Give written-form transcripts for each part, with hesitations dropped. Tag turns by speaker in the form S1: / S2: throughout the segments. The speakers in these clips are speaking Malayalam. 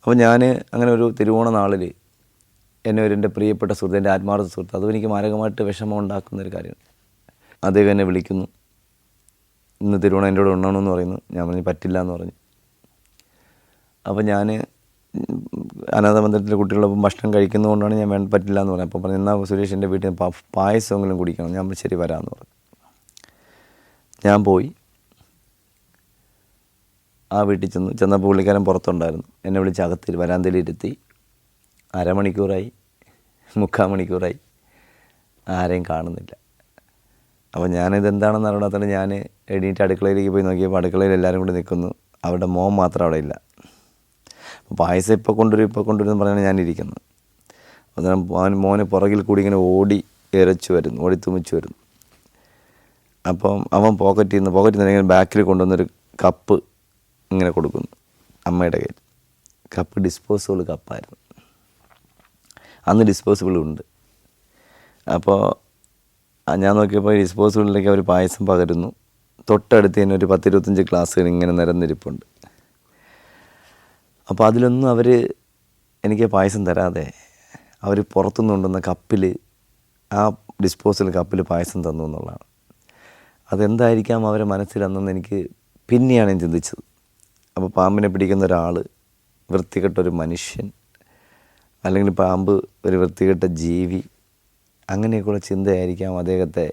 S1: അപ്പോൾ ഞാൻ അങ്ങനെ ഒരു തിരുവോണ നാളിൽ എന്നെ എൻ്റെ പ്രിയപ്പെട്ട സുഹൃത്ത്, എൻ്റെ ആത്മാർത്ഥ സുഹൃത്ത്, അതും എനിക്ക് മാരകമായിട്ട് വിഷമം ഉണ്ടാക്കുന്നൊരു കാര്യമാണ്. അദ്ദേഹം എന്നെ വിളിക്കുന്നു, ഇന്ന് തിരുവോണം എൻ്റെ കൂടെ ഉണ്ണണമെന്ന് പറയുന്നു. ഞാൻ പറഞ്ഞു പറ്റില്ല എന്ന് പറഞ്ഞു. അപ്പോൾ ഞാൻ അനാഥമന്ദിരത്തിലെ കുട്ടികളൊപ്പം ഭക്ഷണം കഴിക്കുന്നതുകൊണ്ടാണ് ഞാൻ പറ്റില്ല എന്ന് പറഞ്ഞത്. അപ്പോൾ പറഞ്ഞു എന്നാൽ സുരേഷ് എൻ്റെ വീട്ടിൽ പായസമെങ്കിലും കുടിക്കണം. ഞാൻ ശരി വരാമെന്ന് പറഞ്ഞു. ഞാൻ പോയി ആ വീട്ടിൽ ചെന്നപ്പോൾ പുള്ളിക്കാരൻ പുറത്തുണ്ടായിരുന്നു. എന്നെ വിളിച്ച് അകത്തിൽ വരാന്തയിൽ ഇരുത്തി. അരമണിക്കൂറായി, 3/4 മണിക്കൂറായി, ആരെയും കാണുന്നില്ല. അപ്പോൾ ഞാനിതെന്താണെന്ന് അറിയാത്തതുകൊണ്ട് ഞാൻ എണീറ്റ് അടുക്കളയിലേക്ക് പോയി നോക്കിയപ്പോൾ അടുക്കളയിൽ എല്ലാവരും കൂടി നിൽക്കുന്നു. അവരുടെ മോൻ മാത്രം അവിടെ ഇല്ല. അപ്പോൾ പായസം ഇപ്പോൾ കൊണ്ടുവരും എന്ന് പറഞ്ഞാണ് ഞാനിരിക്കുന്നത്. അന്നേരം മോന് പുറകിൽ കൂടി ഇങ്ങനെ ഓടി തുമിച്ചു വരുന്നു. അപ്പം അവൻ പോക്കറ്റിൽ നിന്ന് ഇങ്ങനെ ബാക്കിൽ കൊണ്ടുവന്നൊരു കപ്പ് ഇങ്ങനെ കൊടുക്കുന്നു അമ്മയുടെ കയ്യിൽ. കപ്പ് ഡിസ്പോസിബിൾ കപ്പായിരുന്നു. അന്ന് ഡിസ്പോസിബിളും ഉണ്ട്. അപ്പോൾ ഞാൻ നോക്കിയപ്പോൾ ഡിസ്പോസിബിളിലേക്ക് അവർ പായസം പകരുന്നു. തൊട്ടടുത്ത് തന്നെ ഒരു 10-25 ഗ്ലാസ്സുകൾ ഇങ്ങനെ നിരന്നിരിപ്പുണ്ട്. അപ്പോൾ അതിലൊന്നും അവർ എനിക്ക് പായസം തരാതെ അവർ പുറത്തുനിന്ന് കൊണ്ടുവന്ന കപ്പിൽ, ആ ഡിസ്പോസിബിൾ കപ്പിൽ പായസം തന്നു എന്നുള്ളതാണ്. അതെന്തായിരിക്കാം അവരെ മനസ്സിലന്നെന്ന് എനിക്ക് പിന്നെയാണ് ഞാൻ ചിന്തിച്ചത്. അപ്പോൾ പാമ്പിനെ പിടിക്കുന്ന ഒരാൾ, വൃത്തികെട്ടൊരു മനുഷ്യൻ, അല്ലെങ്കിൽ പാമ്പ് ഒരു വൃത്തികെട്ട ജീവി, അങ്ങനെയൊക്കെയുള്ള ചിന്തയായിരിക്കാം അദ്ദേഹത്തെ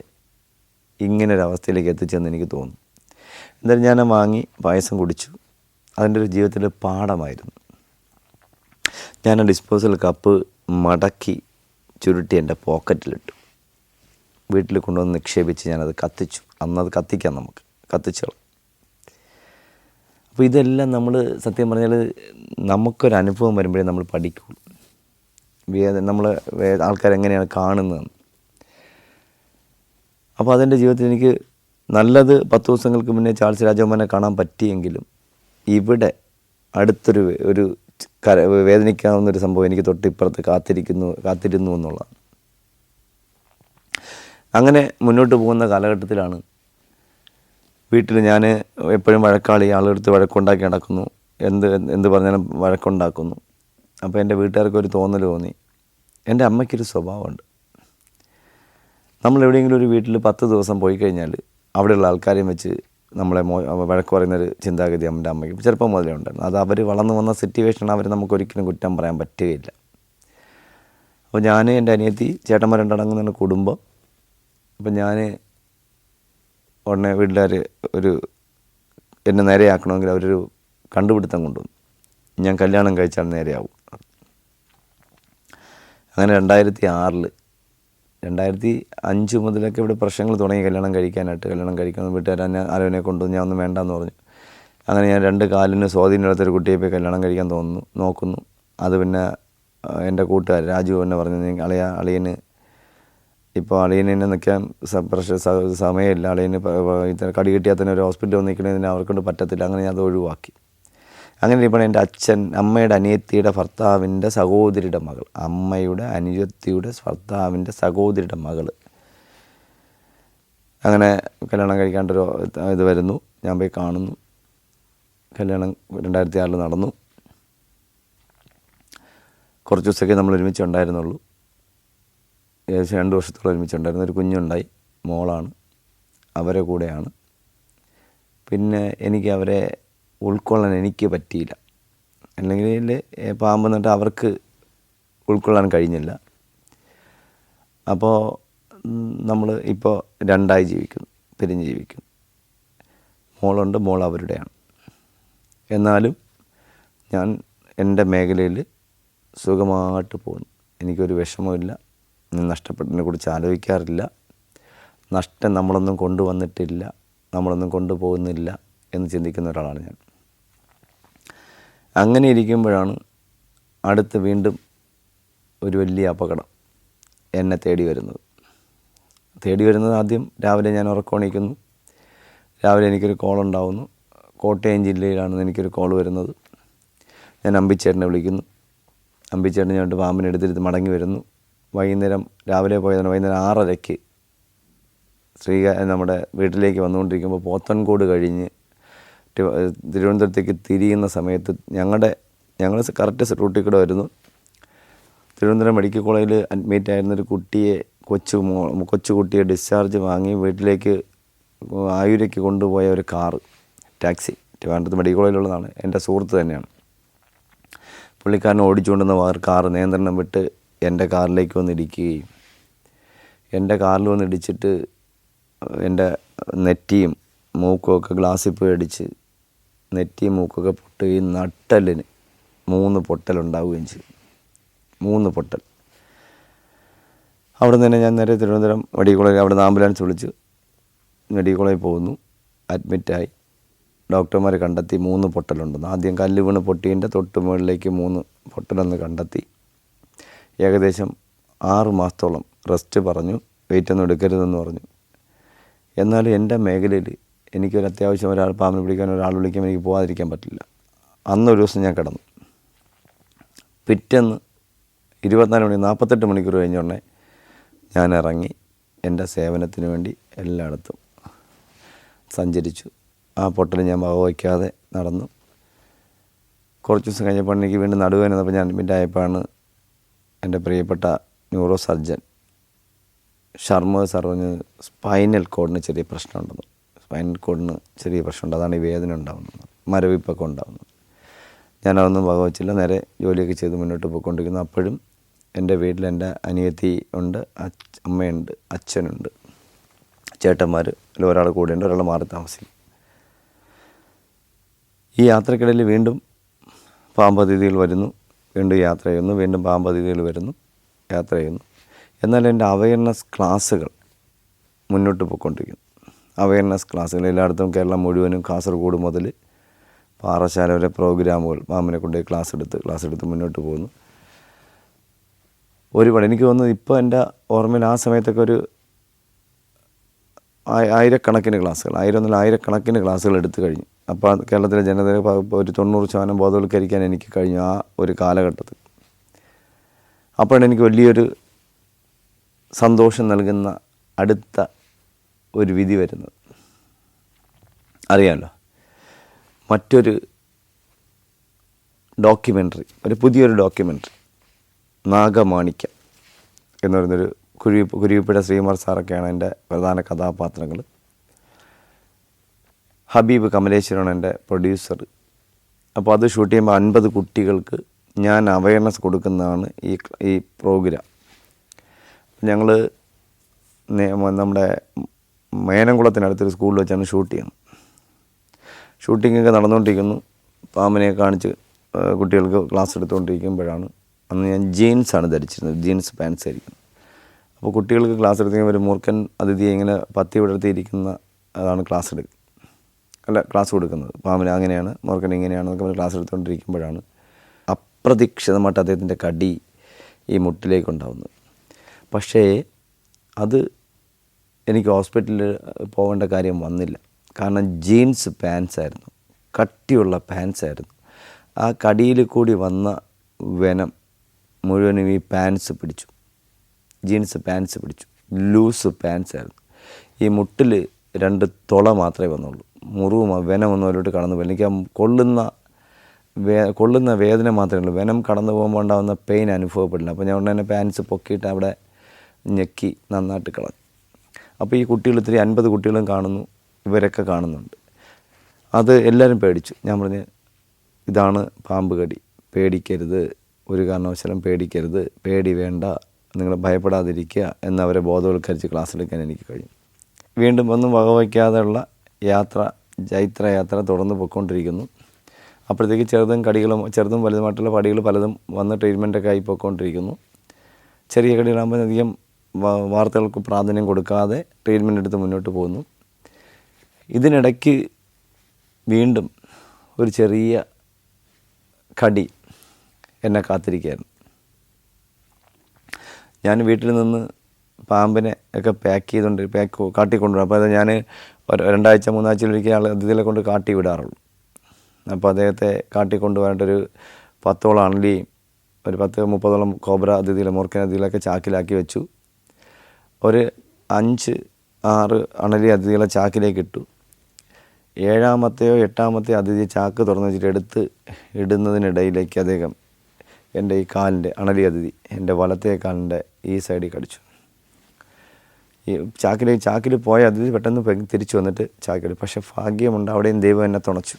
S1: ഇങ്ങനൊരവസ്ഥയിലേക്ക് എത്തിച്ചെന്ന് എനിക്ക് തോന്നുന്നു. എന്തായാലും ഞാൻ വാങ്ങി പായസം കുടിച്ചു. അതിൻ്റെ ഒരു ജീവിതത്തിലെ പാഠമായിരുന്നു. ഞാൻ ആ ഡിസ്പോസൽ കപ്പ് മടക്കി ചുരുട്ടി എൻ്റെ പോക്കറ്റിലിട്ടു. വീട്ടിൽ കൊണ്ടുവന്ന് നിക്ഷേപിച്ച് ഞാനത് കത്തിച്ചു. അന്നത് കത്തിക്കാം, നമുക്ക് കത്തിച്ചോളാം. അപ്പോൾ ഇതെല്ലാം നമ്മൾ സത്യം പറഞ്ഞാൽ നമുക്കൊരനുഭവം വരുമ്പോഴേ നമ്മൾ പഠിക്കുള്ളൂ. നമ്മൾ ആൾക്കാരെങ്ങനെയാണ് കാണുന്നതെന്ന്. അപ്പോൾ അതെൻ്റെ ജീവിതത്തിൽ എനിക്ക് നല്ലത് 10 ദിവസങ്ങൾക്ക് മുന്നേ ചാൾസ് രാജകുമാരനെ കാണാൻ പറ്റിയെങ്കിലും ഇവിടെ അടുത്തൊരു വേദനിക്കാവുന്നൊരു സംഭവം എനിക്ക് തൊട്ടിപ്പുറത്ത് കാത്തിരുന്നു എന്നുള്ളതാണ്. അങ്ങനെ മുന്നോട്ട് പോകുന്ന കാലഘട്ടത്തിലാണ് വീട്ടിൽ ഞാൻ എപ്പോഴും വഴക്കാളി, ആളെടുത്ത് വഴക്കുണ്ടാക്കി നടക്കുന്നു, എന്ത് പറഞ്ഞാലും വഴക്കുണ്ടാക്കുന്നു. അപ്പോൾ എൻ്റെ വീട്ടുകാർക്ക് ഒരു തോന്നൽ തോന്നി. എൻ്റെ അമ്മയ്ക്കൊരു സ്വഭാവമുണ്ട്. നമ്മൾ എവിടെയെങ്കിലും ഒരു വീട്ടിൽ 10 ദിവസം പോയി കഴിഞ്ഞാൽ അവിടെയുള്ള ആൾക്കാരെയും വെച്ച് നമ്മളെ വഴക്ക് പറയുന്നൊരു ചിന്താഗതി എൻ്റെ അമ്മയ്ക്ക് ചെറുപ്പം മുതലേ ഉണ്ടായിരുന്നു. അത് അവർ വളർന്നു വന്ന സിറ്റുവേഷനാണ്. അവർ നമുക്കൊരിക്കലും കുറ്റം പറയാൻ പറ്റുകയില്ല. അപ്പോൾ ഞാൻ, എൻ്റെ അനിയത്തി, ചേട്ടന്മാർ രണ്ടടങ്ങുന്ന കുടുംബം. അപ്പം ഞാൻ ഉടനെ വീട്ടുകാർ എന്നെ നേരെയാക്കണമെങ്കിൽ അവരൊരു കണ്ടുപിടുത്തം കൊണ്ടുവന്നു. ഞാൻ കല്യാണം കഴിച്ചാൽ നേരെയാവും. അങ്ങനെ 2005 മുതലൊക്കെ ഇവിടെ പ്രശ്നങ്ങൾ തുടങ്ങി. കല്യാണം കഴിക്കണം വീട്ടുകാർ ആരോനെ കൊണ്ടുവന്ന് ഞാൻ ഒന്നും വേണ്ടെന്ന് പറഞ്ഞു. അങ്ങനെ ഞാൻ 2 കാലിന് സ്വാധീനമുള്ളൊരു കുട്ടിയെ പോയി കല്യാണം കഴിക്കാൻ നോക്കുന്നു. അത് പിന്നെ എൻ്റെ കൂട്ടുകാർ രാജു എന്നെ പറഞ്ഞു, അളിയന് ഇപ്പോൾ അളിയനെ നിൽക്കാൻ സമയമില്ല, അളിയന് കടി കിട്ടിയാൽ തന്നെ ഒരു ഹോസ്പിറ്റലിൽ വന്ന് നിൽക്കണതിന് അവർക്കൊണ്ട് പറ്റത്തില്ല. അങ്ങനെ ഞാൻ അത് ഒഴിവാക്കി. അങ്ങനെ ഇപ്പോൾ എൻ്റെ അമ്മയുടെ അനിയത്തിയുടെ ഭർത്താവിൻ്റെ സഹോദരിയുടെ മകൾ, അമ്മയുടെ അനുജത്തിയുടെ ഭർത്താവിൻ്റെ സഹോദരിയുടെ മകൾ അങ്ങനെ കല്യാണം കഴിക്കാണ്ടൊരു ഇത് വരുന്നു. ഞാൻ പോയി കാണുന്നു. കല്യാണം 2006 നടന്നു. കുറച്ച് ദിവസമൊക്കെ നമ്മൾ ഒരുമിച്ചുണ്ടായിരുന്നുള്ളൂ. ഏകദേശം 2 വർഷത്തോളം ഒരുമിച്ചുണ്ടായിരുന്നു. ഒരു കുഞ്ഞുണ്ടായി, മോളാണ്, അവരെ കൂടെയാണ്. പിന്നെ എനിക്ക് അവരെ ഉൾക്കൊള്ളാൻ എനിക്ക് പറ്റിയില്ല. അല്ലെങ്കിൽ പാമ്പ് എന്നിട്ട് അവർക്ക് ഉൾക്കൊള്ളാൻ കഴിഞ്ഞില്ല. അപ്പോൾ നമ്മൾ ഇപ്പോൾ 2ആയി ജീവിക്കുന്നു, പിരിഞ്ഞ് ജീവിക്കുന്നു. മോളുണ്ട്, മോൾ അവരുടെയാണ്. എന്നാലും ഞാൻ എൻ്റെ മേഖലയിൽ സുഖമായിട്ട് പോകുന്നു. എനിക്കൊരു വിഷമമില്ല. നഷ്ടപ്പെട്ടതിനെ കുറിച്ച് ആലോചിക്കാറില്ല. നഷ്ടം നമ്മളൊന്നും കൊണ്ടുവന്നിട്ടില്ല, നമ്മളൊന്നും കൊണ്ടുപോകുന്നില്ല എന്ന് ചിന്തിക്കുന്ന ഒരാളാണ് ഞാൻ. അങ്ങനെ ഇരിക്കുമ്പോഴാണ് അടുത്ത് വീണ്ടും ഒരു വലിയ അപകടം എന്നെ തേടി വരുന്നത്. ആദ്യം രാവിലെ ഞാൻ ഉറക്കമണിക്കുന്നു. രാവിലെ എനിക്കൊരു കോൾ ഉണ്ടാവുന്നു. കോട്ടയം ജില്ലയിലാണ് എനിക്കൊരു കോൾ വരുന്നത്. ഞാൻ അമ്പിച്ചേട്ടനെ വിളിക്കുന്നു. അമ്പിച്ചേട്ടൻ ഞാൻ പാമ്പിനെ എടുത്തിരുത്ത് മടങ്ങി വരുന്നു. രാവിലെ പോയതാണ്. വൈകുന്നേരം 6:30 നമ്മുടെ വീട്ടിലേക്ക് വന്നുകൊണ്ടിരിക്കുമ്പോൾ പോത്തൻകോട് കഴിഞ്ഞ് തിരുവനന്തപുരത്തേക്ക് തിരിയുന്ന സമയത്ത് ഞങ്ങളുടെ ഞങ്ങൾ കറക്റ്റ് റൂട്ടിൽ കൂടെ വരുന്നു. തിരുവനന്തപുരം മെഡിക്കൽ കോളേജിൽ അഡ്മിറ്റ് ആയിരുന്നൊരു കുട്ടിയെ കൊച്ചു കുട്ടിയെ ഡിസ്ചാർജ് വാങ്ങി വീട്ടിലേക്ക് ആയൂരേക്ക് കൊണ്ടുപോയ ഒരു കാറ്, ടാക്സി, ട്രിവാൻഡ്രത്ത് മെഡിക്കൽ കോളേജിലുള്ളതാണ്. എൻ്റെ സുഹൃത്ത് തന്നെയാണ്. പുള്ളിക്കാരൻ ഓടിച്ചുകൊണ്ടുവന്ന കാറ് നിയന്ത്രണം വിട്ട് എൻ്റെ കാറിലേക്ക് വന്നിടിക്കുകയും എൻ്റെ കാറിൽ വന്നിടിച്ചിട്ട് എൻ്റെ നെറ്റിയും മൂക്കുമൊക്കെ ഗ്ലാസ്സിൽ പോയി അടിച്ച് നെറ്റിയും മൂക്കൊക്കെ പൊട്ടുകയും നട്ടലിന് 3 പൊട്ടലുണ്ടാവുകയും ചെയ്തു. 3 പൊട്ടൽ. അവിടെ നിന്ന് തന്നെ ഞാൻ നേരെ തിരുവനന്തപുരം മെഡിക്കൽ കോളേജിൽ അവിടെ നിന്ന് ആംബുലൻസ് വിളിച്ച് മെഡിക്കൽ കോളേജിൽ പോകുന്നു. അഡ്മിറ്റായി. ഡോക്ടർമാർ കണ്ടെത്തി 3 പൊട്ടലുണ്ടെന്ന്. ആദ്യം കല്ല് വീണ് പൊട്ടിയതിൻ്റെ തൊട്ട് മുകളിലേക്ക് 3 പൊട്ടലെന്ന് കണ്ടെത്തി. ഏകദേശം 6 മാസത്തോളം റെസ്റ്റ് പറഞ്ഞു, വെയിറ്റൊന്നും എടുക്കരുതെന്ന് പറഞ്ഞു. എന്നാലും എൻ്റെ മേഖലയിൽ എനിക്കൊരു അത്യാവശ്യം പാമ്പിനെ പിടിക്കാൻ ഒരാൾ വിളിക്കുമ്പോൾ എനിക്ക് പോകാതിരിക്കാൻ പറ്റില്ല. അന്നൊരു ദിവസം ഞാൻ കിടന്നു. പിറ്റേന്ന് 24 മണി 48 മണിക്കൂർ കഴിഞ്ഞ ഉടനെ ഞാൻ ഇറങ്ങി എൻ്റെ സേവനത്തിന് വേണ്ടി എല്ലായിടത്തും സഞ്ചരിച്ചു. ആ പൊട്ടൽ ഞാൻ വകവയ്ക്കാതെ നടന്നു. കുറച്ച് ദിവസം കഴിഞ്ഞപ്പോൾ എനിക്ക് വീണ്ടും നടുവേദന വന്നപ്പോൾ ഞാൻ അഡ്മിറ്റ് ആയപ്പോഴാണ് എൻ്റെ പ്രിയപ്പെട്ട ന്യൂറോ സർജൻ ഷർമ്മ സാർ പറഞ്ഞ് സ്പൈനൽ കോഡിന് ചെറിയ പ്രശ്നമുണ്ടെന്ന്. സ്പൈനൽ കോഡിന് ചെറിയ പ്രശ്നമുണ്ട്, അതാണ് ഈ വേദന ഉണ്ടാകുന്നത്, മരവിപ്പൊക്കെ ഉണ്ടാകുന്നത്. ഞാനതൊന്നും വകവച്ചില്ല, നേരെ ജോലിയൊക്കെ ചെയ്ത് മുന്നോട്ട് പോയിക്കൊണ്ടിരിക്കുന്നു. അപ്പോഴും എൻ്റെ വീട്ടിൽ എൻ്റെ അനിയത്തി ഉണ്ട്, അമ്മയുണ്ട്, അച്ഛനുണ്ട്, ചേട്ടന്മാർ അതിൽ ഒരാൾ കൂടെയുണ്ട്, ഒരാൾ മാറി താമസിക്കും. ഈ യാത്രക്കിടയിൽ വീണ്ടും പാമ്പതിഥികൾ വരുന്നു, വീണ്ടും യാത്ര ചെയ്യുന്നു, വീണ്ടും പാമ്പതിഥികൾ വരുന്നു, യാത്ര ചെയ്യുന്നു. എന്നാൽ എൻ്റെ അവയർനെസ് ക്ലാസ്സുകൾ മുന്നോട്ട് പോയിക്കൊണ്ടിരിക്കുന്നു. അവയർനെസ് ക്ലാസ്സുകൾ എല്ലായിടത്തും കേരളം മുഴുവനും കാസർഗോഡ് മുതൽ പാറശാല വരെ പ്രോഗ്രാമുകൾ പാമ്പിനെ കൊണ്ട് ക്ലാസ് എടുത്ത് മുന്നോട്ട് പോകുന്നു. ഒരുപാട് എനിക്ക് തോന്നുന്നത് ഇപ്പോൾ എൻ്റെ ഓർമ്മയിൽ ആ സമയത്തൊക്കെ ഒരു ആയിരക്കണക്കിന് ക്ലാസ്സുകൾ, ആയിരക്കണക്കിന് ക്ലാസ്സുകൾ എടുത്തു കഴിഞ്ഞു. അപ്പോൾ കേരളത്തിലെ ജനതയെ ഒരു 90% ബോധവൽക്കരിക്കാൻ എനിക്ക് കഴിഞ്ഞു ആ ഒരു കാലഘട്ടത്തിൽ. അപ്പോഴാണ് എനിക്ക് വലിയൊരു സന്തോഷം നൽകുന്ന അടുത്ത ഒരു വിധി വരുന്നത്. അറിയാമല്ലോ, മറ്റൊരു ഡോക്യുമെൻ്ററി, പുതിയൊരു ഡോക്യുമെൻ്ററി, നാഗമാണിക്യം എന്ന് പറയുന്നൊരു കുരുവിപ്പുഴ ശ്രീകുമാർ സാറൊക്കെയാണ് എൻ്റെ പ്രധാന കഥാപാത്രങ്ങൾ. ഹബീബ് കമലേശ്വരനാണ് എൻ്റെ പ്രൊഡ്യൂസർ. അപ്പോൾ അത് ഷൂട്ട് ചെയ്യുമ്പോൾ 50 കുട്ടികൾക്ക് ഞാൻ അവയർനെസ് കൊടുക്കുന്നതാണ് ഈ പ്രോഗ്രാം. ഞങ്ങൾ നമ്മുടെ മേനംകുളത്തിനടുത്തൊരു സ്കൂളിൽ വെച്ചാണ് ഷൂട്ട് ചെയ്യുന്നത്. ഷൂട്ടിങ്ങൊക്കെ നടന്നുകൊണ്ടിരിക്കുന്നു. പാമ്പിനെ കാണിച്ച് കുട്ടികൾക്ക് ക്ലാസ് എടുത്തുകൊണ്ടിരിക്കുമ്പോഴാണ്, അന്ന് ഞാൻ ജീൻസാണ് ധരിച്ചിരുന്നത്, ജീൻസ് പാൻസ് ആയിരിക്കും. അപ്പോൾ കുട്ടികൾക്ക് ക്ലാസ് എടുത്തിരിക്കുമ്പോൾ ഒരു മൂർഖൻ അതിഥിയെ ഇങ്ങനെ പത്തി വിടർത്തിയിരിക്കുന്ന അതാണ് ക്ലാസ് കൊടുക്കുന്നത്. പാമ്പിന് അങ്ങനെയാണ്, മൂർഖൻ ഇങ്ങനെയാണെന്നൊക്കെ ക്ലാസ് എടുത്തുകൊണ്ടിരിക്കുമ്പോഴാണ് അപ്രതീക്ഷിതമായിട്ട് അദ്ദേഹത്തിൻ്റെ കടി ഈ മുട്ടിലേക്കുണ്ടാവുന്നത്. പക്ഷേ അത് എനിക്ക് ഹോസ്പിറ്റലിൽ പോകേണ്ട കാര്യം വന്നില്ല. കാരണം ജീൻസ് പാൻസ് ആയിരുന്നു, കട്ടിയുള്ള പാൻസ് ആയിരുന്നു. ആ കടിയിൽ കൂടി വന്ന വെനം മുഴുവനും ഈ പാൻസ് പിടിച്ചു, ജീൻസ് പാൻസ് പിടിച്ചു. ലൂസ് പാൻസ് ആയിരുന്നു. ഈ മുട്ടിൽ 2 തുള മാത്രമേ വന്നുള്ളൂ. മുറിവും വെനമൊന്നും അതിലോട്ട് കടന്നു പോയി. എനിക്ക് കൊള്ളുന്ന വേദന മാത്രമേ ഉള്ളൂ. വെനം കടന്നു പോകുമ്പോൾ ഉണ്ടാകുന്ന പെയിൻ അനുഭവപ്പെടില്ല. അപ്പോൾ ഞാൻ ഉടനെ പാൻസ് പൊക്കിയിട്ട് അവിടെ ഞെക്കി നന്നായിട്ട് കളഞ്ഞു. അപ്പോൾ ഈ കുട്ടികൾ 50 കുട്ടികളും കാണുന്നു, ഇവരൊക്കെ കാണുന്നുണ്ട്. അത് എല്ലാവരും പേടിച്ചു. ഞാൻ പറഞ്ഞു, ഇതാണ് പാമ്പ് കടി, പേടിക്കരുത്, ഒരു കാരണവശാലും പേടിക്കരുത്, പേടി വേണ്ട, നിങ്ങൾ ഭയപ്പെടാതിരിക്കുക എന്നവരെ ബോധവൽക്കരിച്ച് ക്ലാസ് എടുക്കാൻ എനിക്ക് കഴിയും. വീണ്ടും ഒന്നും വകവയ്ക്കാതെയുള്ള ജൈത്രയാത്ര തുടർന്ന് പോയിക്കൊണ്ടിരിക്കുന്നു. അപ്പോഴത്തേക്ക് ചെറുതും വലുതുമായിട്ടുള്ള പടികൾ പലതും വന്ന് ട്രീറ്റ്മെൻറ്റൊക്കെ ആയി പോയിക്കൊണ്ടിരിക്കുന്നു. ചെറിയ കടികളാകുമ്പോൾ അധികം വാർത്തകൾക്ക് പ്രാധാന്യം കൊടുക്കാതെ ട്രീറ്റ്മെൻറ്റ് എടുത്ത് മുന്നോട്ട് പോകുന്നു. ഇതിനിടയ്ക്ക് വീണ്ടും ഒരു ചെറിയ കടി എന്നെ കാത്തിരിക്കുകയായിരുന്നു. ഞാൻ വീട്ടിൽ നിന്ന് പാമ്പിനെ ഒക്കെ കാട്ടിക്കൊണ്ടുവരും. അപ്പോൾ അത് ഞാൻ 2 ആഴ്ച 3 ആഴ്ചയിലൊരിക്കൽ അതിഥികളെ കൊണ്ട് കാട്ടി വിടാറുള്ളൂ. അപ്പോൾ അദ്ദേഹത്തെ കാട്ടിക്കൊണ്ടുപോകാനായിട്ടൊരു 10ഓളം അണലിയും ഒരു 10-30ഓളം കോബ്ര അതിഥികളെ, മൂർഖൻ അതിഥികളൊക്കെ ചാക്കിലാക്കി വെച്ചു. ഒരു 5-6 അണലി അതിഥികളെ ചാക്കിലേക്ക് ഇട്ടു. 7-ാമത്തെയോ 8-ാമത്തെയോ അതിഥി ചാക്ക് തുറന്നു വെച്ചിട്ട് എടുത്ത് ഇടുന്നതിനിടയിലേക്ക് അദ്ദേഹം എൻ്റെ ഈ കാലിൻ്റെ അണലി അതിഥി എൻ്റെ വലത്തെ കാലിൻ്റെ ഈ സൈഡിൽ കടിച്ചു. ഈ ചാക്കിൽ പോയ അതിഥി പെട്ടെന്ന് തിരിച്ചു വന്നിട്ട് ചാക്കിൽ, പക്ഷെ ഭാഗ്യമുണ്ട് അവിടെയും ദൈവം എന്നെ തുണച്ചു.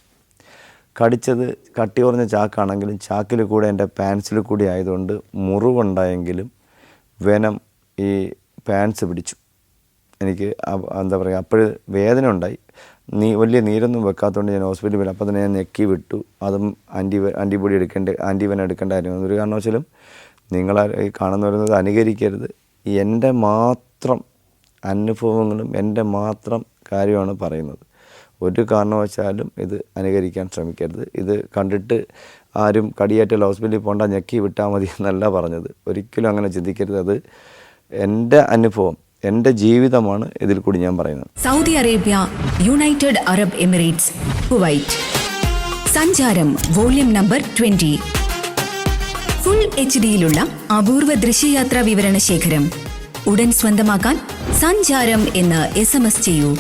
S1: കടിച്ചത് കട്ടി കുറഞ്ഞ ചാക്കാണെങ്കിലും ചാക്കിൽ കൂടെ എൻ്റെ പാൻസിൽ കൂടി ആയതുകൊണ്ട് മുറിവുണ്ടായെങ്കിലും വെനം ഈ പാൻസ് പിടിച്ചു. എനിക്ക് എന്താ പറയുക, അപ്പോൾ വേദന ഉണ്ടായി. വലിയ നീരൊന്നും വെക്കാത്തതുകൊണ്ട് ഞാൻ ഹോസ്പിറ്റലിൽ പോയി. അപ്പോൾ തന്നെ ഞാൻ ഞെക്കി വിട്ടു. അതും ആൻറ്റിബോഡി ആൻറ്റിവെനം എടുക്കേണ്ട കാര്യമാണ്. ഒരു കാരണവശാലും നിങ്ങൾ ഈ കാണുന്ന വരുന്നത് അനുകരിക്കരുത്. എൻ്റെ മാത്രം അനുഭവങ്ങളും എൻ്റെ മാത്രം കാര്യമാണ് പറയുന്നത്. ഒരു കാരണവശാലും ഇത് അനുകരിക്കാൻ ശ്രമിക്കരുത്. ഇത് കണ്ടിട്ട് ആരും കടിയേറ്റൽ ഹോസ്പിറ്റലിൽ പോകണ്ട, ഞെക്കി വിട്ടാൽ മതി എന്നല്ല പറഞ്ഞത്. ഒരിക്കലും അങ്ങനെ ചിന്തിക്കരുത്. അത് എൻ്റെ അനുഭവം, എൻ്റെ ജീവിതമാണ് ഇതിൽ കൂടി ഞാൻ പറയുന്നത്.
S2: Saudi Arabia, United Arab Emirates, Kuwait. സഞ്ചാരം വോള്യം നമ്പർ 20. ഫുൾ HD-യിലുള്ള അപൂർവ ദൃശ്യയാത്രാ വിവരണ ശേഖരം ഉടൻ സ്വന്തമാക്കാൻ സഞ്ചാരം എന്ന് SMS ചെയ്യൂ.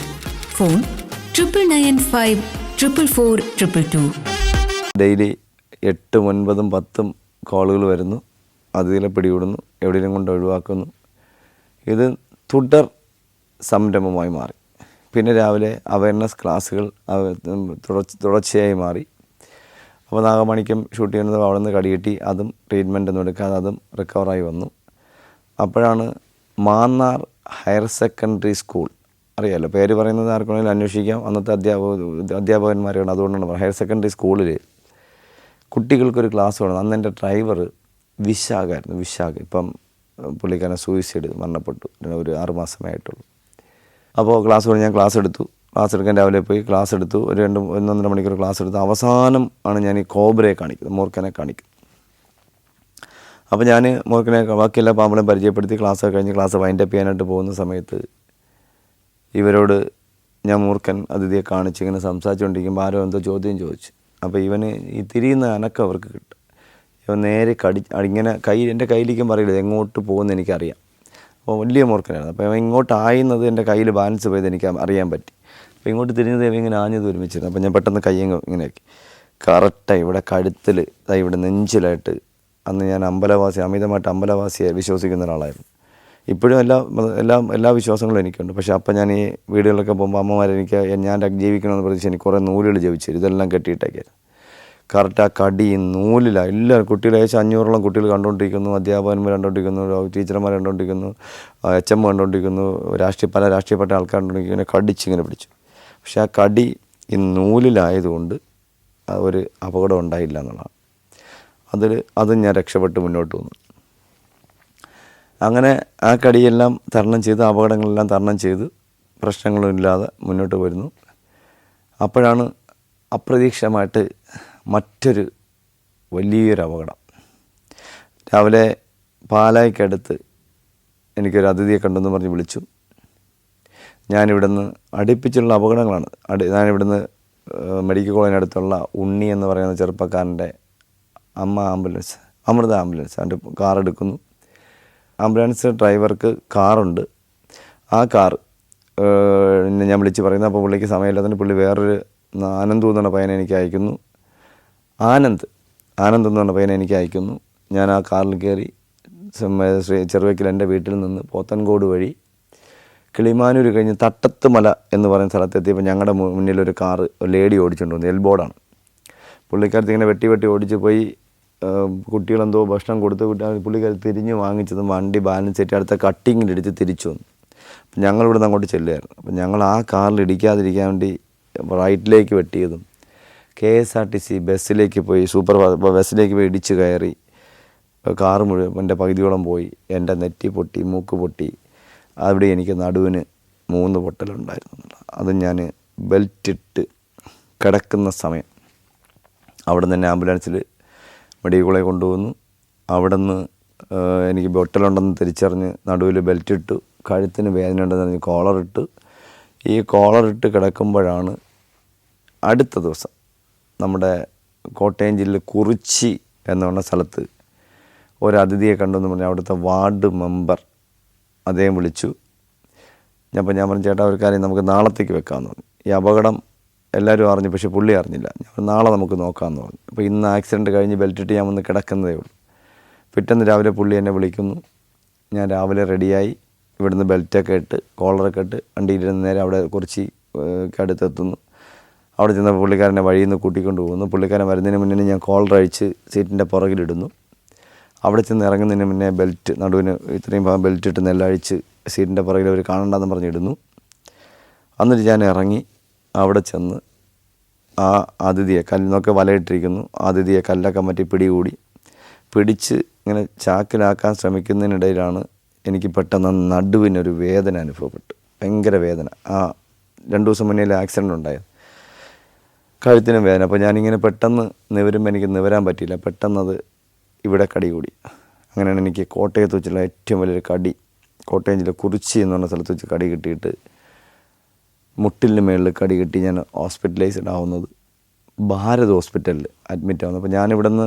S2: ഫോൺ 9995444222.
S1: ഡെയിലി 8, 9, 10 കോളുകൾ വരുന്നു. അതിലെ പിടികൂടുന്നു, എവിടെയും കൊണ്ട് ഒഴിവാക്കുന്നു. ഇത് തുടർ സംരംഭമായി മാറി. പിന്നെ രാവിലെ അവയർനെസ് ക്ലാസ്സുകൾ തുടർച്ചയായി മാറി. അപ്പോൾ നാഗമണിക്കം ഷൂട്ട് ചെയ്യുന്നത് അവിടെ നിന്ന് കടികിട്ടി, അതും ട്രീറ്റ്മെൻ്റ് ഒന്നും എടുക്കാതെ അതും റിക്കവറായി വന്നു. അപ്പോഴാണ് മാന്നാർ ഹയർ സെക്കൻഡറി സ്കൂൾ, അറിയാമല്ലോ, പേര് പറയുന്നത് ആർക്കാണെങ്കിലും അന്വേഷിക്കാം. അന്നത്തെ അധ്യാപകന്മാരാണ്. അതുകൊണ്ടാണ് ഹയർ സെക്കൻഡറി സ്കൂളിൽ കുട്ടികൾക്കൊരു ക്ലാസ് വേണം. അന്ന് എൻ്റെ ഡ്രൈവർ വിശാഖായിരുന്നു. വിശാഖ് ഇപ്പം പുള്ളിക്കാരൻ സൂയിസൈഡ് മരണപ്പെട്ടു. ഒരു 6 മാസമേ ആയിട്ടുള്ളൂ. അപ്പോൾ ഞാൻ ക്ലാസ് എടുത്തു. ക്ലാസ് എടുക്കാൻ രാവിലെ പോയി ക്ലാസ് എടുത്തു. ഒരു 1-1.5 മണിക്കൂർ ക്ലാസ് എടുത്തു. അവസാനം ആണ് ഞാൻ ഈ കോബ്രയെ കാണിക്കുന്നത്, മൂർഖനെ കാണിക്കുന്നത്. അപ്പോൾ ഞാൻ മൂർഖനെ ബാക്കിയെല്ലാ പാമ്പളെയും പരിചയപ്പെടുത്തി ക്ലാസ് കഴിഞ്ഞ് ക്ലാസ് വൈൻഡപ്പ് ചെയ്യാനായിട്ട് പോകുന്ന സമയത്ത് ഇവരോട് ഞാൻ മൂർഖൻ അതിഥിയെ കാണിച്ച് ഇങ്ങനെ സംസാരിച്ചുകൊണ്ടിരിക്കുമ്പോൾ ആരോ എന്തോ ചോദ്യം ചോദിച്ചു. അപ്പോൾ ഇവന് ഈ തിരിയുന്ന അനക്കം അവർക്ക് കിട്ടും. ഇവൻ നേരെ ഇങ്ങനെ എൻ്റെ കയ്യിലേക്കും പറയില്ല, എങ്ങോട്ട് പോകുമെന്ന് എനിക്കറിയാം. അപ്പോൾ വലിയ മൂർഖനായിരുന്നു. അപ്പോൾ ഇവൻ ഇങ്ങോട്ട് ആയുന്നത് എൻ്റെ കയ്യിൽ ബാലൻസ് പോയത് എനിക്ക് അറിയാൻ പറ്റി. അപ്പോൾ ഇങ്ങോട്ട് തിരിഞ്ഞത് ഇവ ഇങ്ങനെ ആഞ്ഞത് ഒരുമിച്ചിരുന്നു. അപ്പോൾ ഞാൻ പെട്ടെന്ന് ഇങ്ങനെയാക്കി. കറക്റ്റായി ഇവിടെ കഴുത്തിൽ, ഇവിടെ നെഞ്ചിലായിട്ട്. അന്ന് ഞാൻ അമിതമായിട്ട് അമ്പലവാസിയെ വിശ്വസിക്കുന്ന ഒരാളായിരുന്നു. ഇപ്പോഴും എല്ലാ വിശ്വാസങ്ങളും എനിക്കുണ്ട്. പക്ഷേ അപ്പം ഞാൻ ഈ വീടുകളിലൊക്കെ പോകുമ്പോൾ അമ്മമാരെനിക്ക് ഞാൻ ജീവിക്കണമെന്ന് പ്രതീക്ഷിച്ച് എനിക്ക് കുറേ നൂലുകൾ ജപിച്ചു ഇതെല്ലാം കെട്ടിയിട്ടേക്കായിരുന്നു. കറക്റ്റ് ആ കടി നൂലിലാണ്. എല്ലാവരും കുട്ടികൾ ഏകദേശം 500ഓളം കുട്ടികൾ കണ്ടുകൊണ്ടിരിക്കുന്നു, അധ്യാപകന്മാർ കണ്ടുകൊണ്ടിരിക്കുന്നു, ടീച്ചർമാർ കണ്ടുകൊണ്ടിരിക്കുന്നു, HM കണ്ടുകൊണ്ടിരിക്കുന്നു, പല രാഷ്ട്രീയപ്പെട്ട ആൾക്കാർ കണ്ടുകൊണ്ടിരിക്കുന്നു. കടിച്ചിങ്ങനെ പിടിച്ചു. പക്ഷേ ആ കടി ഈ നൂലിലായതുകൊണ്ട് ഒരു അപകടം ഉണ്ടായില്ല എന്നുള്ളതാണ്. അതും ഞാൻ രക്ഷപ്പെട്ട് മുന്നോട്ട് വന്നു. അങ്ങനെ ആ കടിയെല്ലാം തരണം ചെയ്ത്, അപകടങ്ങളെല്ലാം തരണം ചെയ്ത്, പ്രശ്നങ്ങളൊന്നുമില്ലാതെ മുന്നോട്ട് വരുന്നു. അപ്പോഴാണ് അപ്രതീക്ഷിതമായിട്ട് മറ്റൊരു വലിയൊരു അപകടം. രാവിലെ പാലായ്ക്കടുത്ത് എനിക്കൊരു അതിഥിയെ കണ്ടെന്ന് പറഞ്ഞ് വിളിച്ചു. ഞാനിവിടുന്ന് അടുപ്പിച്ചുള്ള അപകടങ്ങളാണ്. ഞാനിവിടുന്ന് മെഡിക്കൽ കോളേജിനടുത്തുള്ള ഉണ്ണി എന്ന് പറയുന്ന ചെറുപ്പക്കാരൻ്റെ അമ്മ അമൃത ആംബുലൻസ് അതിൻ്റെ കാർ എടുക്കുന്നു. ആംബുലൻസ് ഡ്രൈവർക്ക് കാറുണ്ട്. ആ കാർ ഞാൻ വിളിച്ച് പറയുന്നു. അപ്പോൾ പുള്ളിക്ക് സമയമില്ലാത്തതിന് പുള്ളി വേറൊരു ആനന്ദ് എന്ന് പറഞ്ഞ പയ്യനെ എനിക്ക് അയക്കുന്നു. ആനന്ദ് എന്ന് പറഞ്ഞ പയ്യനെ എനിക്ക് അയക്കുന്നു. ഞാൻ ആ കാറിൽ കയറി ചെറുവയ്ക്കൽ എൻ്റെ വീട്ടിൽ നിന്ന് പോത്തൻകോട് വഴി കിളിമാനൂർ കഴിഞ്ഞ് തട്ടത്ത് മല എന്ന് പറയുന്ന സ്ഥലത്തെത്തിയപ്പോൾ ഞങ്ങളുടെ മുന്നിലൊരു കാറ് ലേഡി ഓടിച്ചുകൊണ്ട് വന്നു. എൽബോർഡാണ്. പുള്ളിക്കാരത്ത് ഇങ്ങനെ വെട്ടി ഓടിച്ച് പോയി. കുട്ടികളെന്തോ ഭക്ഷണം കൊടുത്ത് പുള്ളിക്കാർ തിരിഞ്ഞ് വാങ്ങിച്ചതും വണ്ടി ബാലൻസ് ചെയ്തിട്ട് അടുത്ത കട്ടിങ്ങിലിടിച്ച് തിരിച്ചു വന്നു. അപ്പം ഞങ്ങളിവിടുന്ന് അങ്ങോട്ട് ചെല്ലുകയായിരുന്നു. അപ്പം ഞങ്ങൾ ആ കാറിൽ ഇടിക്കാതിരിക്കാൻ വേണ്ടി റൈറ്റിലേക്ക് വെട്ടിയതും KSRTC ബസ്സിലേക്ക് പോയി, ബസ്സിലേക്ക് പോയി ഇടിച്ച് കയറി. കാറ് മുഴുവൻ എൻ്റെ പകുതിയോളം പോയി. എൻ്റെ നെറ്റി പൊട്ടി, മൂക്ക് പൊട്ടി. അവിടെ എനിക്ക് നടുവിന് 3 പൊട്ടലുണ്ടായിരുന്നു. അത് ഞാൻ ബെൽറ്റിട്ട് കിടക്കുന്ന സമയം അവിടെ നിന്ന് ആംബുലൻസിൽ മെഡിക്കൽ കോളേജിൽ കൊണ്ടുവന്നു. അവിടെ നിന്ന് എനിക്ക് പൊട്ടലുണ്ടെന്ന് തിരിച്ചറിഞ്ഞ് നടുവിൽ ബെൽറ്റിട്ടു. കഴുത്തിന് വേദന ഉണ്ടെന്ന് പറഞ്ഞ് കോളറിട്ട്. ഈ കോളറിട്ട് കിടക്കുമ്പോഴാണ് അടുത്ത ദിവസം നമ്മുടെ കോട്ടയം ജില്ലയിൽ കുറിച്ചി എന്ന് പറഞ്ഞ സ്ഥലത്ത് ഒരു അതിഥിയെ കണ്ടെന്ന് പറഞ്ഞാൽ അവിടുത്തെ വാർഡ് മെമ്പർ അദ്ദേഹം വിളിച്ചു. അപ്പോൾ ഞാൻ പറഞ്ഞു, ചേട്ടാ ഒരു കാര്യം നമുക്ക് നാളത്തേക്ക് വെക്കാമെന്ന് പറഞ്ഞു. ഈ അപകടം എല്ലാവരും അറിഞ്ഞു, പക്ഷേ പുള്ളി അറിഞ്ഞില്ല. ഞാൻ നാളെ നമുക്ക് നോക്കാമെന്ന് പറഞ്ഞു. അപ്പോൾ ഇന്ന് ആക്സിഡൻറ്റ് കഴിഞ്ഞ് ബെൽറ്റിട്ട് ഞാൻ വന്ന് കിടക്കുന്നതേ ഉള്ളൂ. പിറ്റേന്ന് രാവിലെ പുള്ളി എന്നെ വിളിക്കുന്നു. ഞാൻ രാവിലെ റെഡിയായി ഇവിടുന്ന് ബെൽറ്റൊക്കെ ഇട്ട് കോളറൊക്കെ ഇട്ട് വണ്ടിയിലിരുന്ന് നേരെ അവിടെ കുറച്ച് അടുത്തെത്തുന്നു. അവിടെ ചെന്നപ്പോൾ പുള്ളിക്കാരനെ വഴിയിൽ നിന്ന് കൂട്ടിക്കൊണ്ട് പോകുന്നു. പുള്ളിക്കാരൻ വരുന്നതിന് മുന്നേ ഞാൻ കോളർ അഴിച്ച് സീറ്റിൻ്റെ പുറകിലിടുന്നു. അവിടെ ചെന്ന് ഇറങ്ങുന്നതിന് മുന്നേ ബെൽറ്റ് നടുവിന് ഇത്രയും ഭാഗം ബെൽറ്റ് ഇട്ട് നെല്ലാം അഴിച്ച് സീറ്റിൻ്റെ പുറകിൽ അവർ കാണണ്ടെന്ന് പറഞ്ഞിടുന്നു. എന്നിട്ട് ഞാൻ ഇറങ്ങി അവിടെ ചെന്ന് ആ അതിഥിയെ കല്ലിനൊക്കെ വലയിട്ടിരിക്കുന്നു. അതിഥിയെ കല്ലൊക്കെ മറ്റി പിടിച്ച് ഇങ്ങനെ ചാക്കിലാക്കാൻ ശ്രമിക്കുന്നതിനിടയിലാണ് എനിക്ക് പെട്ടെന്ന് നടുവിനൊരു വേദന അനുഭവപ്പെട്ടു. ഭയങ്കര വേദന. ആ 2 ദിവസം മുന്നേ ആക്സിഡൻ്റ് ഉണ്ടായത്, കഴുത്തിനും വേദന. അപ്പോൾ ഞാനിങ്ങനെ പെട്ടെന്ന് നിവരുമ്പോൾ എനിക്ക് നിവരാൻ പറ്റിയില്ല. പെട്ടെന്നത് ഇവിടെ കടി കൂടി. അങ്ങനെയാണ് എനിക്ക് കോട്ടയത്ത് വെച്ചുള്ള ഏറ്റവും വലിയൊരു കടി, കോട്ടയം ജില്ല കുറിച്ചി എന്ന് പറഞ്ഞ സ്ഥലത്ത് വെച്ച് കടി കിട്ടിയിട്ട് മുട്ടിലിന് മേളിൽ കടി കിട്ടി ഞാൻ ഹോസ്പിറ്റലൈസ്ഡ് ആവുന്നത്. ഭാരത് ഹോസ്പിറ്റലിൽ അഡ്മിറ്റ് ആവുന്നത്. അപ്പോൾ ഞാനിവിടെ നിന്ന്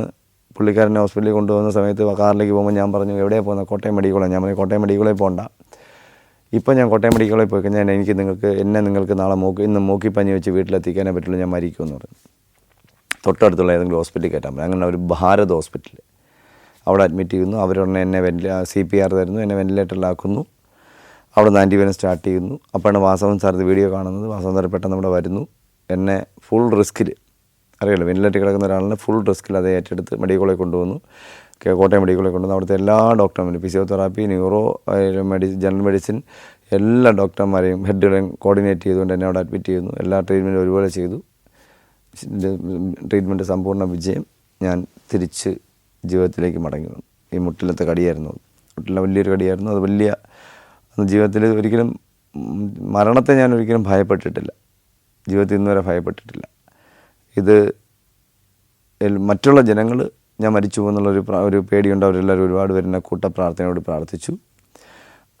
S1: പുള്ളിക്കാരനെ ഹോസ്പിറ്റലിൽ കൊണ്ടുപോകുന്ന സമയത്ത് കാറിലേക്ക് പോകുമ്പോൾ ഞാൻ പറഞ്ഞു, എവിടെയാണ് പോകുന്നത്? Kottayam medical college. ഞാൻ പറഞ്ഞു, കോട്ടയം മെഡിക്കൽ കോളേജ് പോകണ്ട, ഇപ്പോൾ ഞാൻ കോട്ടയം മെഡിക്കൽ കോളേജ് പോയി കഴിഞ്ഞാൽ നിങ്ങൾക്ക് നാളെ ഇന്ന് മൂക്കിപ്പഞ്ഞി വെച്ച് വീട്ടിലെത്തിക്കാനേ പറ്റുള്ളൂ, ഞാൻ മരിക്കുമെന്ന് പറഞ്ഞു. തൊട്ടടുത്തുള്ള ഏതെങ്കിലും ഹോസ്പിറ്റലിൽ കയറ്റാൻ പറഞ്ഞു. അങ്ങനെ ഒരു ഭാരത് ഹോസ്പിറ്റൽ അവിടെ അഡ്മിറ്റ് ചെയ്യുന്നു. അവരുടനെ എന്നെ CPR തരുന്നു, എന്നെ വെന്റിലേറ്ററിലാക്കുന്നു. അവിടെ നിന്ന് ആൻറ്റിബയോട്ടിക് സ്റ്റാർട്ട് ചെയ്യുന്നു. അപ്പോഴാണ് വാസവൻ സാർ വീഡിയോ കാണുന്നത്. വാസവൻ സാർ പെട്ടെന്ന് ഇവിടെ വരുന്നു. എന്നെ ഫുൾ റിസ്കിൽ, അറിയാലോ വെന്റിലേറ്ററിൽ കിടക്കുന്ന ഒരാളിനെ ഫുൾ റിസ്കിൽ അത് ഏറ്റെടുത്ത് മെഡിക്കൽ കോളേജ് കൊണ്ടുവന്നു. കോട്ടയം മെഡിക്കൽ കോളേജ് കൊണ്ടുവന്നു. അവിടുത്തെ എല്ലാ ഡോക്ടർമാരും, ഫിസിയോതെറാപ്പി, ന്യൂറോ, ജനറൽ മെഡിസിൻ എല്ലാ ഡോക്ടർമാരെയും ഹെഡുകളെയും കോർഡിനേറ്റ് ചെയ്തുകൊണ്ട് എന്നെ അവിടെ അഡ്മിറ്റ് ചെയ്യുന്നു. എല്ലാ ട്രീറ്റ്മെൻറ്റും ഒരുപോലെ ചെയ്തു. ട്രീറ്റ്മെൻറ്റ് സമ്പൂർണ്ണ വിജയം. ഞാൻ തിരിച്ച് ജീവിതത്തിലേക്ക് മടങ്ങി വന്നു. ഈ മുട്ടിലത്തെ കടിയായിരുന്നു, മുട്ടിലെ വലിയൊരു കടിയായിരുന്നു. അത് വലിയ ജീവിതത്തിൽ ഒരിക്കലും മരണത്തെ ഞാൻ ഒരിക്കലും ഭയപ്പെട്ടിട്ടില്ല, ജീവിതത്തിൽ ഇന്നുവരെ ഭയപ്പെട്ടിട്ടില്ല. ഇത് മറ്റുള്ള ജനങ്ങൾ ഞാൻ മരിച്ചു പോകുന്നുള്ളൊരു പേടിയുണ്ട്. അവരെല്ലാവരും ഒരുപാട് പേര് എന്നെ കൂട്ടപ്രാർത്ഥനയോട് പ്രാർത്ഥിച്ചു.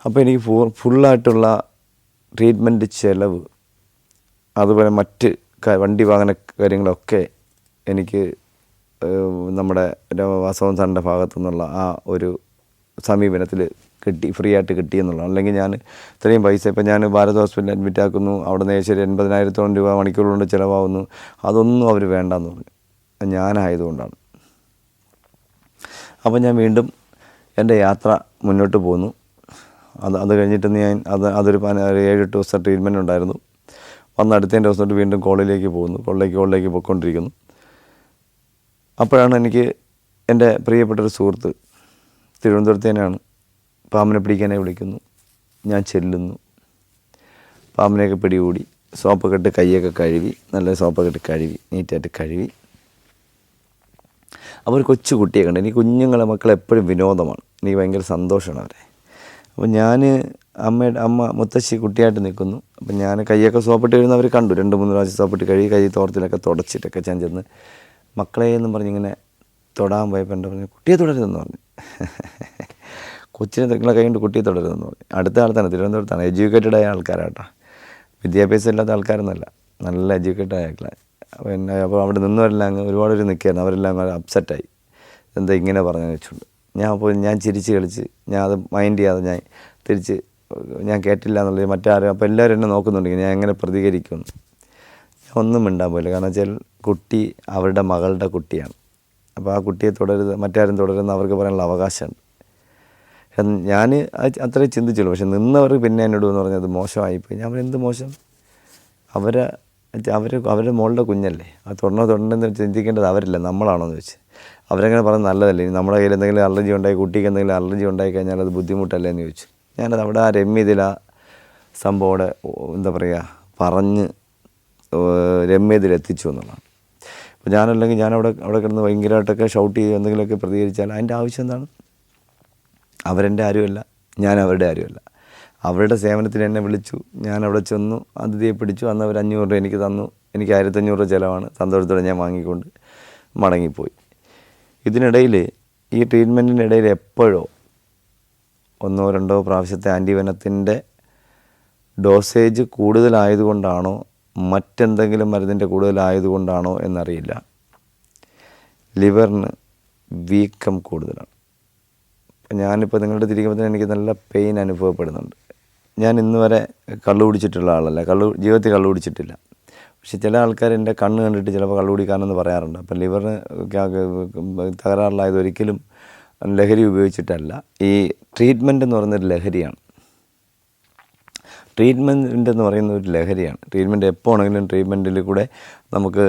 S1: അപ്പോൾ എനിക്ക് ഫുള്ളായിട്ടുള്ള ട്രീറ്റ്മെൻറ്റ് ചിലവ്, അതുപോലെ മറ്റ് വണ്ടി വാഹന കാര്യങ്ങളൊക്കെ എനിക്ക് നമ്മുടെ വാസവൻ സാറിൻ്റെ ഭാഗത്തു നിന്നുള്ള ആ ഒരു സമീപനത്തിൽ ഫ്രീ ആയിട്ട് കിട്ടിയെന്നുള്ളതാണ്. അല്ലെങ്കിൽ ഞാൻ ഇത്രയും പൈസ, ഇപ്പോൾ ഞാൻ ഭാരത് ഹോസ്പിറ്റലിൽ അഡ്മിറ്റ് ആക്കുന്നു, അവിടെ നിന്ന് ശരി 80,000 രൂപ മണിക്കൂർ കൊണ്ട് ചിലവാകുന്നു, അതൊന്നും അവർ വേണ്ടെന്ന് പറഞ്ഞു. ഞാനായതുകൊണ്ടാണ്. അപ്പോൾ ഞാൻ വീണ്ടും എൻ്റെ യാത്ര മുന്നോട്ട് പോന്നു. അത് കഴിഞ്ഞിട്ട് അതൊരു 7-8 ദിവസത്തെ ട്രീറ്റ്മെൻറ്റ് ഉണ്ടായിരുന്നു. വന്ന് അടുത്തതിൻ്റെ ദിവസം തൊട്ട് വീണ്ടും കോളേജിലേക്ക് പോകുന്നു. കോളേജിലേക്ക് പോയിക്കൊണ്ടിരിക്കുന്നു. അപ്പോഴാണ് എനിക്ക് എൻ്റെ പ്രിയപ്പെട്ടൊരു സുഹൃത്ത്, തിരുവനന്തപുരത്ത് തന്നെയാണ്, പാമ്പിനെ പിടിക്കാനായി വിളിക്കുന്നു. ഞാൻ ചെല്ലുന്നു. പാമ്പിനെയൊക്കെ പിടികൂടി സോപ്പൊക്കെ ഇട്ട് കൈയൊക്കെ കഴുകി, നല്ല സോപ്പൊക്കെ ഇട്ട് കഴുകി, നീറ്റായിട്ട് കഴുകി. അപ്പോൾ ഒരു കൊച്ചു കുട്ടിയെ കണ്ട്. എനിക്ക് കുഞ്ഞുങ്ങളെ മക്കളെ എപ്പോഴും വിനോദമാണ്, എനിക്ക് ഭയങ്കര സന്തോഷമാണ് അവരെ. അപ്പോൾ ഞാൻ അമ്മ മുത്തശ്ശി കുട്ടിയായിട്ട് നിൽക്കുന്നു. അപ്പോൾ ഞാൻ കൈയൊക്കെ സോപ്പിട്ട് കഴിയുന്ന അവർ കണ്ടു. 2-3 പ്രാവശ്യം സോപ്പിട്ട് കഴുകി കൈ തോർത്തിലൊക്കെ തുടച്ചിട്ടൊക്കെ ഞാൻ ചെന്ന് മക്കളെ എന്നും പറഞ്ഞിങ്ങനെ തൊടാൻ പോയപ്പോൾ എൻ്റെ പറഞ്ഞു, കുട്ടിയെ തുടരുതെന്ന് പറഞ്ഞു. കൊച്ചിനെ നിങ്ങളെ കൈ കൊണ്ട് കുട്ടിയെ തുടരുതെന്ന് പറഞ്ഞു. അടുത്ത കാലത്താണ്, തിരുവനന്തപുരത്താണ്, എഡ്യൂക്കേറ്റഡ് ആയ ആൾക്കാരാട്ടോ, വിദ്യാഭ്യാസം ഇല്ലാത്ത ആൾക്കാരൊന്നുമല്ല, നല്ല എഡ്യൂക്കേറ്റഡ് ആയ ആൾക്കാർ. അപ്പോൾ അവിടെ നിന്നവരെല്ലാം അങ്ങ് ഒരുപാട് പേര് നിൽക്കുകയായിരുന്നു. അവരെല്ലാം അപ്സെറ്റായി, എന്താ ഇങ്ങനെ പറഞ്ഞു വെച്ചുകൊണ്ട്. ഞാൻ ചിരിച്ച് കളിച്ച്, ഞാൻ അത് മൈൻഡ് ചെയ്യാതെ ഞാൻ തിരിച്ച് ഞാൻ കേട്ടില്ല എന്നുള്ളത് മറ്റാരും. അപ്പോൾ എല്ലാവരും എന്നെ നോക്കുന്നുണ്ടെങ്കിൽ ഞാൻ എങ്ങനെ പ്രതികരിക്കുമെന്ന്. ഞാൻ ഒന്നും മിണ്ടാൻ പോയില്ല. കാരണം വെച്ചാൽ കുട്ടി അവരുടെ മകളുടെ കുട്ടിയാണ്. അപ്പോൾ ആ കുട്ടിയെ മറ്റാരും തുടരുന്ന അവർക്ക് പറയാനുള്ള അവകാശമുണ്ട്. ഞാൻ അത്രയും ചിന്തിച്ചുള്ളൂ. പക്ഷെ നിന്നവർ പിന്നെ എന്നോട് എന്ന് പറഞ്ഞത് മോശമായിപ്പോയി. ഞാൻ എന്ത് മോശം? അവരുടെ മോളുടെ കുഞ്ഞല്ലേ, അത് തൊടണമെന്ന് ചിന്തിക്കേണ്ടത് അവരില്ല, നമ്മളാണോ എന്ന് വെച്ച്. അവരങ്ങനെ പറഞ്ഞത് നല്ലതല്ലേ, നമ്മുടെ കയ്യിൽ എന്തെങ്കിലും അലർജി ഉണ്ടായി, കുട്ടിക്ക് എന്തെങ്കിലും അലർജി ഉണ്ടായി കഴിഞ്ഞാൽ അത് ബുദ്ധിമുട്ടല്ലേ എന്ന് ചോദിച്ചു. ഞാനത് അവിടെ ആ രമ്യതയിൽ ആ സംഭവം അവിടെ എന്താ പറയുക പറഞ്ഞ് രമ്യതയിൽ എത്തിച്ചു എന്നുള്ളതാണ്. അപ്പോൾ ഞാനല്ലെങ്കിൽ അവിടെ കിടന്ന് ഭയങ്കരമായിട്ടൊക്കെ ഷൗട്ട് ചെയ്ത് എന്തെങ്കിലുമൊക്കെ പ്രതികരിച്ചാൽ അതിൻ്റെ ആവശ്യം എന്താണ്? അവരെൻ്റെ ആരുമല്ല, ഞാൻ അവരുടെ ആരുമല്ല. അവരുടെ സേവനത്തിന് എന്നെ വിളിച്ചു, ഞാൻ അവിടെ ചെന്നു, അതിഥിയെ പിടിച്ചു. അന്ന് അവർ 500 രൂപ എനിക്ക് തന്നു. എനിക്ക് 1500 രൂപ ചിലവാണ്. സന്തോഷത്തോടെ ഞാൻ വാങ്ങിക്കൊണ്ട് മടങ്ങിപ്പോയി. ഇതിനിടയിൽ ഈ ട്രീറ്റ്മെൻറ്റിൻ്റെ ഇടയിൽ എപ്പോഴോ 1-2 പ്രാവശ്യത്തെ ആൻറ്റിവെനത്തിൻ്റെ ഡോസേജ് കൂടുതലായതുകൊണ്ടാണോ മറ്റെന്തെങ്കിലും മരുന്നിൻ്റെ കൂടുതലായതുകൊണ്ടാണോ എന്നറിയില്ല, ലിവറിന് വീക്കം കൂടുതലാണ്. ഞാനിപ്പോൾ നിങ്ങളുടെ തിരിക്കുമ്പോൾ എനിക്ക് നല്ല പെയിൻ അനുഭവപ്പെടുന്നുണ്ട്. ഞാൻ ഇന്ന് വരെ കള്ളു കുടിച്ചിട്ടുള്ള ആളല്ല, ജീവിതത്തിൽ കള്ളു കുടിച്ചിട്ടില്ല. പക്ഷെ ചില ആൾക്കാർ എൻ്റെ കണ്ണ് കണ്ടിട്ട് ചിലപ്പോൾ കള്ളു കുടിക്കാനെന്ന് പറയാറുണ്ട്. അപ്പം ലിവറിന് തകരാറിലായത് ഒരിക്കലും ലഹരി ഉപയോഗിച്ചിട്ടല്ല. ഈ ട്രീറ്റ്മെൻറ്റ് എന്ന് പറയുന്നൊരു ലഹരിയാണ്. ട്രീറ്റ്മെൻറ്റ് എന്ന് പറയുന്ന ഒരു ലഹരിയാണ്. ട്രീറ്റ്മെൻറ്റ് എപ്പോൾ ആണെങ്കിലും ട്രീറ്റ്മെൻറ്റിൽ കൂടെ നമുക്ക്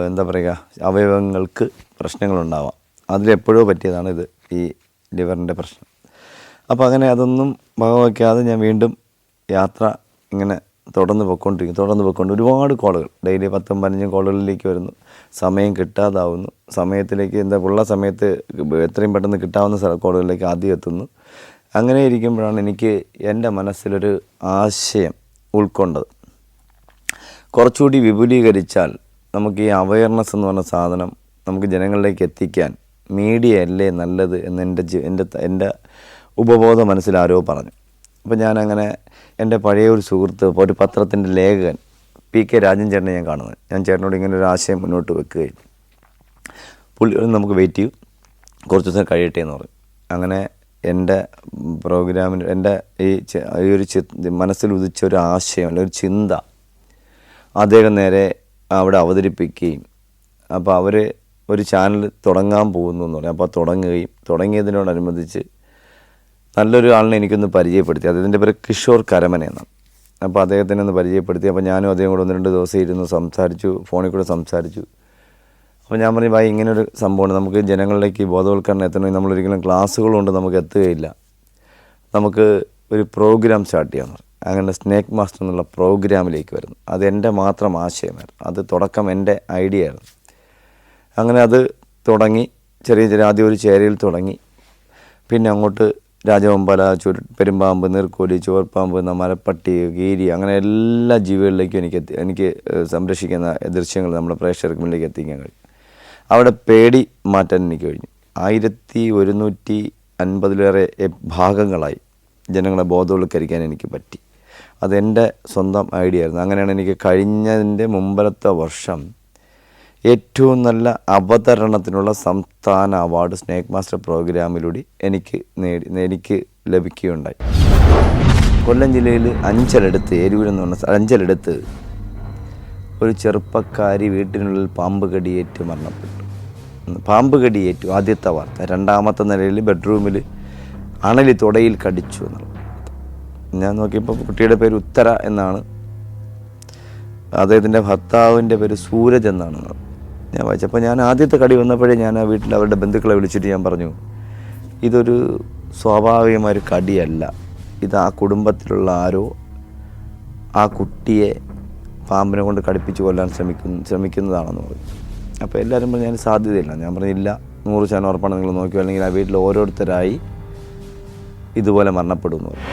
S1: എന്താ പറയുക, അവയവങ്ങൾക്ക് പ്രശ്നങ്ങളുണ്ടാവാം. അതിലെപ്പോഴോ പറ്റിയതാണ് ഇത്, ഈ ലിവറിൻ്റെ പ്രശ്നം. അപ്പോൾ അങ്ങനെ അതൊന്നും വകവയ്ക്കാതെ ഞാൻ വീണ്ടും യാത്ര ഇങ്ങനെ തുടർന്ന് പോയിക്കൊണ്ട് ഒരുപാട് കോളുകൾ, ഡെയിലി 10-15 കോളുകളിലേക്ക് വരുന്നു. സമയം കിട്ടാതാവുന്നു. സമയത്തിലേക്ക് ഉള്ള സമയത്ത് എത്രയും പെട്ടെന്ന് കിട്ടാവുന്ന കോളുകളിലേക്ക് ആദ്യം എത്തുന്നു. അങ്ങനെ ഇരിക്കുമ്പോഴാണ് എനിക്ക് എൻ്റെ മനസ്സിലൊരു ആശയം ഉൾക്കൊണ്ടത്. കുറച്ചുകൂടി വിപുലീകരിച്ചാൽ നമുക്ക് ഈ അവയർനെസ് എന്ന് പറഞ്ഞ സാധനം നമുക്ക് ജനങ്ങളിലേക്ക് എത്തിക്കാൻ മീഡിയ അല്ലേ നല്ലത് എന്ന് എൻ്റെ ഉപബോധ മനസ്സിൽ ആരോ പറഞ്ഞു. അപ്പോൾ ഞാനങ്ങനെ എൻ്റെ പഴയ ഒരു സുഹൃത്ത്, ഒരു പത്രത്തിൻ്റെ ലേഖകൻ PK രാജൻ ചേട്ടനെ ഞാൻ കാണുന്നത്. ഞാൻ ചേട്ടനോട് ഇങ്ങനെ ഒരു ആശയം മുന്നോട്ട് വെക്കുകയും പുള്ളി നമുക്ക് വെയിറ്റ് ചെയ്യും, കുറച്ച് ദിവസം കഴിയട്ടെ എന്ന് പറയും. അങ്ങനെ എൻ്റെ പ്രോഗ്രാമിന് എൻ്റെ ഈ ഒരു മനസ്സിൽ ഉദിച്ച ഒരു ആശയം അല്ലെങ്കിൽ ഒരു ചിന്ത അദ്ദേഹം നേരെ അവിടെ അവതരിപ്പിക്കുകയും, അപ്പോൾ അവർ ഒരു ചാനൽ തുടങ്ങാൻ പോകുന്നു എന്ന് പറയും. അപ്പോൾ തുടങ്ങിയതിനോടനുബന്ധിച്ച് നല്ലൊരു ആളിനെ എനിക്കൊന്ന് പരിചയപ്പെടുത്തി. അദ്ദേഹത്തിൻ്റെ പേര് കിഷോർ കരമന എന്നാണ്. അപ്പോൾ അദ്ദേഹത്തിനെ ഒന്ന് പരിചയപ്പെടുത്തി. അപ്പോൾ ഞാനും അദ്ദേഹം കൂടെ 1-2 ദിവസം ഇരുന്ന് സംസാരിച്ചു, ഫോണിൽ കൂടെ സംസാരിച്ചു. അപ്പോൾ ഞാൻ പറഞ്ഞു, ഭായി ഇങ്ങനൊരു സംഭവമാണ്, നമുക്ക് ജനങ്ങളിലേക്ക് ബോധവൽക്കരണം എത്തണമെങ്കിൽ നമ്മളൊരിക്കലും ക്ലാസ്സുകൾ കൊണ്ട് നമുക്ക് എത്തുകയില്ല, നമുക്ക് ഒരു പ്രോഗ്രാം സ്റ്റാർട്ട് ചെയ്യാമെന്ന് പറഞ്ഞു. അങ്ങനെ സ്നേക്ക് മാസ്റ്റർ എന്നുള്ള പ്രോഗ്രാമിലേക്ക് വരുന്നു. അത് എൻ്റെ മാത്രം ആശയമായിരുന്നു. അത് തുടക്കം എൻ്റെ ഐഡിയ ആയിരുന്നു. അങ്ങനെ അത് തുടങ്ങി, ചെറിയ ആദ്യം ഒരു ചേരയിൽ തുടങ്ങി. പിന്നെ അങ്ങോട്ട് രാജവെമ്പാല, പെരുമ്പാമ്പ്, നീർക്കോലി, ചുവർപ്പാമ്പ്, മരപ്പട്ടി, കീരി, അങ്ങനെ എല്ലാ ജീവികളിലേക്കും എനിക്ക് സംരക്ഷിക്കുന്ന ദൃശ്യങ്ങൾ നമ്മുടെ പ്രേക്ഷകർക്ക് മുന്നിലേക്ക് എത്തിക്കാൻ കഴിയും. അവിടെ പേടി മാറ്റാൻ എനിക്ക് കഴിഞ്ഞു. 1150-ലേറെ ഭാഗങ്ങളായി ജനങ്ങളെ ബോധവൽക്കരിക്കാൻ എനിക്ക് പറ്റി. അതെൻ്റെ സ്വന്തം ഐഡിയ ആയിരുന്നു. അങ്ങനെയാണ് എനിക്ക് കഴിഞ്ഞതിൻ്റെ മുമ്പത്തെ വർഷം ഏറ്റവും നല്ല അവതരണത്തിനുള്ള സംസ്ഥാന അവാർഡ് സ്നേക്ക് മാസ്റ്റർ പ്രോഗ്രാമിലൂടെ എനിക്ക് ലഭിക്കുകയുണ്ടായി. കൊല്ലം ജില്ലയിൽ അഞ്ചലടുത്ത്, ഏരൂരെന്ന് പറഞ്ഞ അഞ്ചലടുത്ത് ഒരു ചെറുപ്പക്കാരി വീട്ടിനുള്ളിൽ പാമ്പ് കടിയേറ്റ് മരണപ്പെട്ടു. പാമ്പ് കടിയേറ്റു ആദ്യത്തെ വാർത്ത. രണ്ടാമത്തെ നിലയിൽ ബെഡ്റൂമിൽ അണലി തുടയിൽ കടിച്ചു എന്നുള്ളത്. ഞാൻ നോക്കിയപ്പോൾ കുട്ടിയുടെ പേര് ഉത്തര എന്നാണ്, അദ്ദേഹത്തിൻ്റെ ഭർത്താവിൻ്റെ പേര് സൂരജ് എന്നാണ് ഞാൻ വായിച്ചപ്പോൾ. ഞാൻ ആദ്യത്തെ കടി വന്നപ്പോഴേ ഞാൻ ആ വീട്ടിൽ അവരുടെ ബന്ധുക്കളെ വിളിച്ചിട്ട് ഞാൻ പറഞ്ഞു, ഇതൊരു സ്വാഭാവികമായൊരു കടിയല്ല, ഇത് ആ കുടുംബത്തിലുള്ള ആരോ ആ കുട്ടിയെ പാമ്പിനെ കൊണ്ട് കടിപ്പിച്ച് കൊല്ലാൻ ശ്രമിക്കുന്നതാണെന്ന് പറഞ്ഞു. അപ്പോൾ എല്ലാവരും പറഞ്ഞു അതിന് സാധ്യതയില്ല. ഞാൻ പറഞ്ഞില്ല, 100% ഉറപ്പാണ്, നിങ്ങൾ നോക്കിയോ, അല്ലെങ്കിൽ ആ വീട്ടിൽ ഓരോരുത്തരായി ഇതുപോലെ മരണപ്പെടുമെന്ന് പറഞ്ഞു.